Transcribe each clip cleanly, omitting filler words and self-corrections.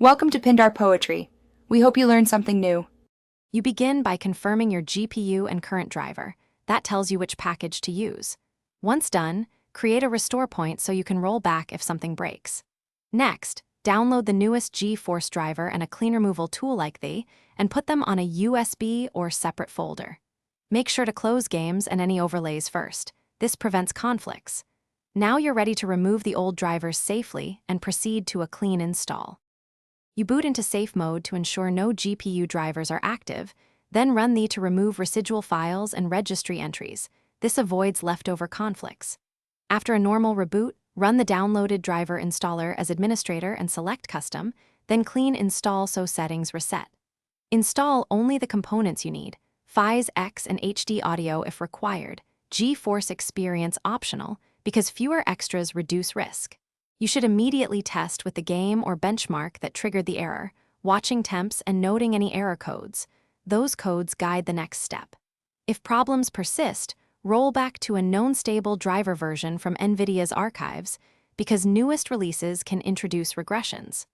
Welcome to Pindar Poetry. We hope you learned something new. You begin by confirming your GPU and current driver. That tells you which package to use. Once done, create a restore point so you can roll back if something breaks. Next, download the newest Geforce driver and a clean removal tool like the, and put them on a USB or separate folder. Make sure to close games and any overlays first. This prevents conflicts. Now you're ready to remove the old drivers safely and proceed to a clean install. You boot into safe mode to ensure no GPU drivers are active, then run the to remove residual files and registry entries. This avoids leftover conflicts. After a normal reboot, run the downloaded driver installer as administrator and select custom, then clean install so settings reset. Install only the components you need, FiS X and HD audio if required, Geforce experience optional, because fewer extras reduce risk. You should immediately test with the game or benchmark that triggered the error, watching temps and noting any error codes. Those codes guide the next step. If problems persist, roll back to a known stable driver version from NVIDIA's archives, because newest releases can introduce regressions.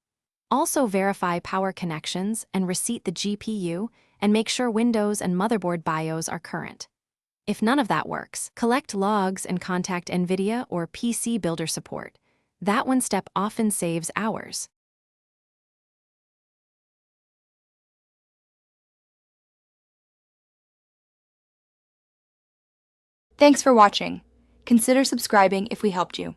Also verify power connections and reset the GPU and make sure Windows and motherboard BIOS are current. If none of that works, collect logs and contact NVIDIA or PC Builder support. That one step often saves hours. Thanks for watching. Consider subscribing if we helped you.